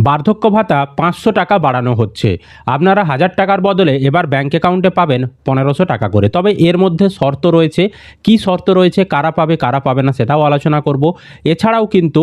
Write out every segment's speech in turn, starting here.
বার্ধক্য ভাতা 500 টাকা বাড়ানো হচ্ছে। আপনারা 1000 টাকার বদলে এবার ব্যাঙ্ক অ্যাকাউন্টে পাবেন 1500 টাকা করে। তবে এর মধ্যে শর্ত রয়েছে। কি শর্ত রয়েছে, কারা পাবে কারা পাবে না সেটাও আলোচনা করব। এছাড়াও কিন্তু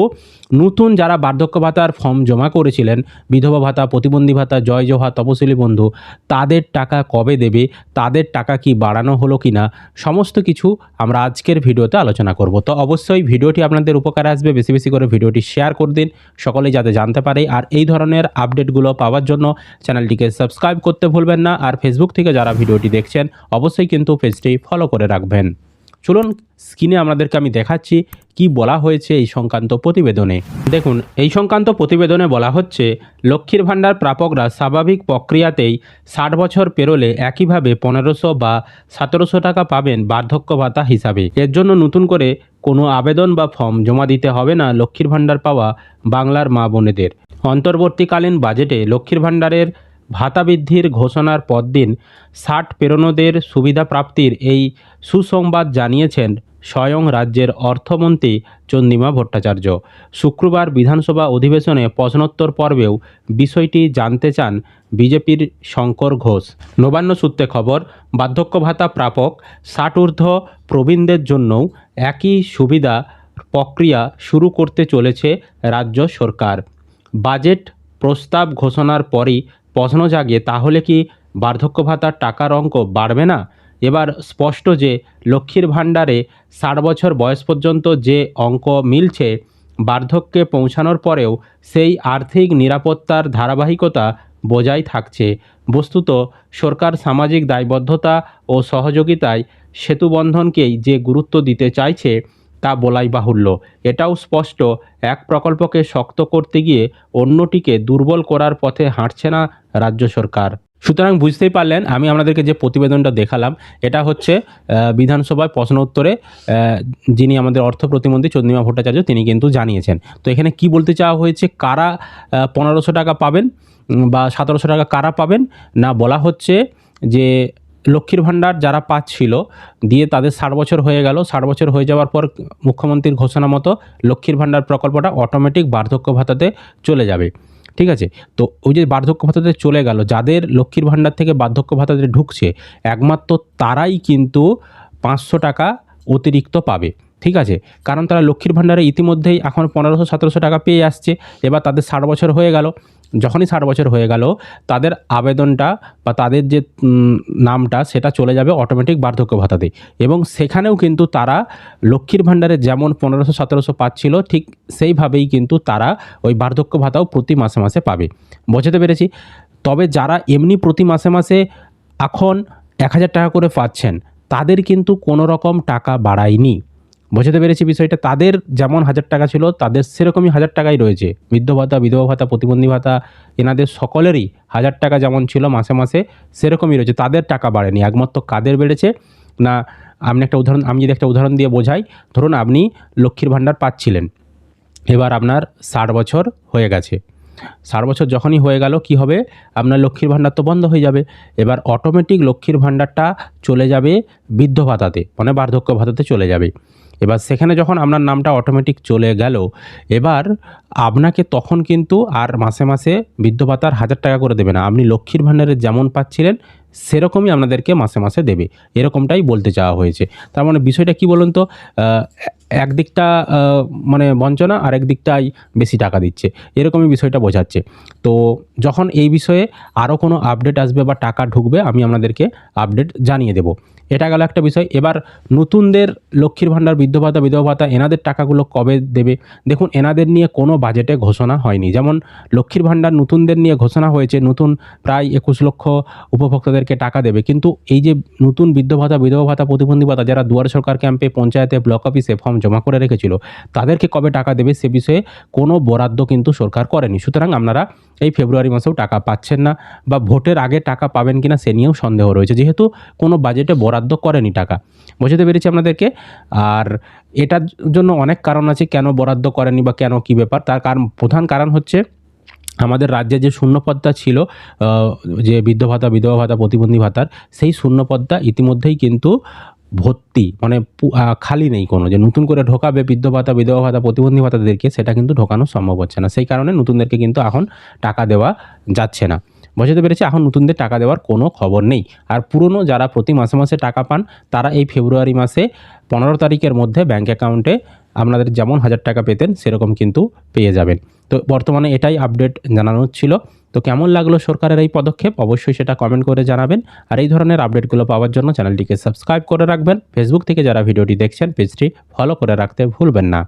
নতুন যারা বার্ধক্য ভাতার ফর্ম জমা করেছিলেন, বিধবা ভাতা, প্রতিবন্ধী ভাতা, জয় জোহার, তপশিলি বন্ধু, তাদের টাকা কবে দেবে, তাদের টাকা কি বাড়ানো হলো কি না, সমস্ত কিছু আমরা আজকের ভিডিওতে আলোচনা করব। তো অবশ্যই ভিডিওটি আপনাদের উপকারে আসবে। বেশি বেশি করে ভিডিওটি শেয়ার করে দিন, সকলেই যাতে জানতে পারে। আর এই ধরনের আপডেটগুলো পাওয়ার জন্য চ্যানেলটিকে সাবস্ক্রাইব করতে ভুলবেন না। আর ফেসবুক থেকে যারা ভিডিওটি দেখছেন অবশ্যই কিন্তু পেজটি ফলো করে রাখবেন। চলুন স্ক্রিনে আপনাদেরকে আমি দেখাচ্ছি কি বলা হয়েছে এই সংক্রান্ত প্রতিবেদনে। দেখুন, এই সংক্রান্ত প্রতিবেদনে বলা হচ্ছে, লক্ষ্মীর ভাণ্ডার প্রাপকরা স্বাভাবিক প্রক্রিয়াতেই 60 বছর পেরোলে একইভাবে 1500 বা 1700 টাকা পাবেন বার্ধক্য ভাতা হিসাবে। এর জন্য নতুন করে কোনো আবেদন বা ফর্ম জমা দিতে হবে না লক্ষ্মীর ভাণ্ডার পাওয়া বাংলার মা বোনেদের। অন্তর্বর্তীকালীন বাজেটে লক্ষ্মীর ভাণ্ডারের ভাতা বৃদ্ধির ঘোষণার পরদিন 60 পেরোনোদের সুবিধা প্রাপ্তির এই সুসংবাদ জানিয়েছেন স্বয়ং রাজ্যের অর্থমন্ত্রী চন্দ্রিমা ভট্টাচার্য। শুক্রবার বিধানসভা অধিবেশনে প্রশ্নোত্তর পর্বেও বিষয়টি জানতে চান বিজেপির শঙ্কর ঘোষ। নবান্ন সূত্রে খবর, বার্ধক্য ভাতা প্রাপক 60 ঊর্ধ্ব প্রবীণদের জন্যও একই সুবিধা প্রক্রিয়া শুরু করতে চলেছে রাজ্য সরকার। বাজেট প্রস্তাব ঘোষণার পরই প্রশ্ন জাগে, তাহলে কি বার্ধক্য ভাতার টাকার অঙ্ক বাড়বে না? এবার স্পষ্ট যে লক্ষ্মীর ভাণ্ডারে 60 বছর বয়স পর্যন্ত যে অঙ্ক মিলছে, বার্ধক্যে পৌঁছানোর পরেও সেই আর্থিক নিরাপত্তার ধারাবাহিকতা বজায় থাকছে। বস্তুত সরকার সামাজিক দায়বদ্ধতা ও সহযোগিতায় সেতুবন্ধনকেই যে গুরুত্ব দিতে চাইছে তা বলাই বাহুল্য। এটাও স্পষ্ট, এক প্রকল্পকে শক্ত করতে গিয়ে অন্যটিকে দুর্বল করার পথে হাঁটছে না রাজ্য সরকার। সুতরাং বুঝতেই পারলেন, আমি আপনাদেরকে যে প্রতিবেদনটা দেখালাম এটা হচ্ছে বিধানসভায় প্রশ্ন উত্তরে যিনি আমাদের অর্থ প্রতিমন্ত্রী চন্দ্রিমা ভট্টাচার্য তিনি কিন্তু জানিয়েছেন। তো এখানে কি বলতে চাওয়া হয়েছে, কারা 1500 টাকা পাবেন বা 1700 টাকা কারা পাবেন না, বলা হচ্ছে যে লক্ষ্মীর ভাণ্ডার যারা পাচ্ছিল দিয়ে তাদের 60 বছর হয়ে গেল, 60 বছর হয়ে যাওয়ার পর মুখ্যমন্ত্রীর ঘোষণা মতো লক্ষ্মীর ভাণ্ডার প্রকল্পটা অটোমেটিক বার্ধক্য ভাতাতে চলে যাবে। ঠিক আছে, তো ওই যে বার্ধক্য ভাতাতে চলে গেল, যাদের লক্ষ্মীর ভাণ্ডার থেকে বার্ধক্য ভাতাতে ঢুকছে একমাত্র তারাই কিন্তু 500 টাকা অতিরিক্ত পাবে। ঠিক আছে, কারণ তারা লক্ষ্মীর ভাণ্ডারে ইতিমধ্যেই এখন 1500-1700 টাকা পেয়ে আসছে। এবার তাদের 60 বছর হয়ে গেল, যখনই 60 বছর হয়ে গেল তাদের আবেদনটা বা তাদের যে নামটা সেটা চলে যাবে অটোমেটিক বার্ধক্য ভাতাতে, এবং সেখানেও কিন্তু তারা লক্ষ্মীর ভাণ্ডারে যেমন 1500-1700 পাচ্ছিল ঠিক সেইভাবেই কিন্তু তারা ওই বার্ধক্য ভাতাও প্রতি মাসে মাসে পাবে। বোঝাতে পেরেছি? তবে যারা এমনি প্রতি মাসে মাসে এখন 1000 টাকা করে পাচ্ছেন তাদের কিন্তু কোনো রকম টাকা বাড়ায়নি। বোঝাতে পেরেছি বিষয়টা? তাদের যেমন 1000 টাকা ছিল তাদের সেরকমই 1000 টাকাই রয়েছে। বৃদ্ধ ভাতা, বিধবা ভাতা, প্রতিবন্ধী ভাতা, এনাদের সকলেরই 1000 টাকা যেমন ছিল মাসে মাসে সেরকমই রয়েছে, তাদের টাকা বাড়েনি। একমাত্র কাদের বেড়েছে না, আমি যদি একটা উদাহরণ দিয়ে বোঝাই, ধরুন আপনি লক্ষ্মীর ভাণ্ডার পাচ্ছিলেন, এবার আপনার 60 বছর হয়ে গেছে। 60 বছর যখনই হয়ে গেল কি হবে, আপনার লক্ষ্মীর ভাণ্ডার তো বন্ধ হয়ে যাবে। এবার অটোমেটিক লক্ষ্মীর ভাণ্ডারটা চলে যাবে বৃদ্ধ ভাতাতে, মানে বার্ধক্য ভাতাতে চলে যাবে। এবার সেখানে যখন আপনার নামটা অটোমেটিক চলে গেল, এবার আপনাকে তখন কিন্তু আর মাসে মাসে বৃদ্ধ ভাতার 1000 টাকা করে দেবে না, আপনি লক্ষ্মীর ভাণ্ডারে যেমন পাচ্ছিলেন সেরকমই আপনাদেরকে মাসে মাসে দেবে, এরকমটাই বলতে চাওয়া হয়েছে। তার মানে বিষয়টা কি বলুন তো, একদিকটা মানে বঞ্চনা, আর একদিকটাই বেশি টাকা দিচ্ছে, এরকমই বিষয়টা বোঝাচ্ছে। তো যখন এই বিষয়ে আরও কোনো আপডেট আসবে বা টাকা ঢুকবে আমি আপনাদেরকে আপডেট জানিয়ে দেব। এটা গেল একটা বিষয়। এবার নতুনদের লক্ষ্মীর ভাণ্ডার, বৃদ্ধ ভাতা, বিধবা ভাতা এনাদের টাকাগুলো কবে দেবে? দেখুন, এনাদের নিয়ে কোনো বাজেটে ঘোষণা হয়নি। যেমন লক্ষ্মীর ভাণ্ডার নতুনদের নিয়ে ঘোষণা হয়েছে, নতুন প্রায় 21 লক্ষ উপভোক্তাদেরকে টাকা দেবে, কিন্তু এই যে নতুন বৃদ্ধ ভাতা, বিধবা ভাতা, প্রতিবন্ধী ভাতা যারা দুয়ারে সরকার ক্যাম্পে, পঞ্চায়েতে, ব্লক অফিসে ফর্ম জমা করে রেখেছিল তাদেরকে কবে টাকা দেবে সে বিষয়ে কোনো বরাদ্দ কিন্তু সরকার করেনি। সুতরাং আপনারা এই ফেব্রুয়ারি মাসেও টাকা পাচ্ছেন না, বা ভোটের আগে টাকা পাবেন কিনা সে নিয়েও সন্দেহ রয়েছে, যেহেতু কোনো বাজেটে বরাদ্দ করেনি টাকা। বুঝতে পেরেছি আপনাদেরকে? আর এটার জন্য অনেক কারণ আছে কেন বরাদ্দ করেনি বা কেন কী ব্যাপার। তার প্রধান কারণ হচ্ছে আমাদের রাজ্যে যে শূন্যপদটা ছিল, যে বৃদ্ধ ভাতা, বিধবা ভাতা, প্রতিবন্ধী ভাতার, সেই শূন্যপদটা ইতিমধ্যেই কিন্তু ভর্তি, মানে খালি নেই কোনো, যে নতুন করে ঢোকাবে বৃদ্ধ ভাতা, বিধবা ভাতা, প্রতিবন্ধী ভাতাদেরকে, সেটা কিন্তু ঢোকানো সম্ভব হচ্ছে না। সেই কারণে নতুনদেরকে কিন্তু এখন টাকা দেওয়া যাচ্ছে না। বোঝাতে পেরেছি? এখন নতুনদের টাকা দেওয়ার কোনো খবর নেই। আর পুরনো যারা প্রতি মাসে মাসে টাকা পান, তারা এই ফেব্রুয়ারি মাসে 15 তারিখের মধ্যে ব্যাঙ্ক অ্যাকাউন্টে আপনাদের যেমন 1000 টাকা পেতেন সেরকম কিন্তু পেয়ে যাবেন। তো বর্তমানে এটাই আপডেট জানানো ছিল। তো কেমন লাগলো সরকারের এই পদক্ষেপ, অবশ্যই সেটা কমেন্ট করে জানাবেন। আর এই ধরনের আপডেটগুলো পাওয়ার জন্য চ্যানেলটিকে সাবস্ক্রাইব করে রাখবেন। ফেসবুক থেকে যারা ভিডিওটি দেখছেন পেজটি ফলো করে রাখতে ভুলবেন না।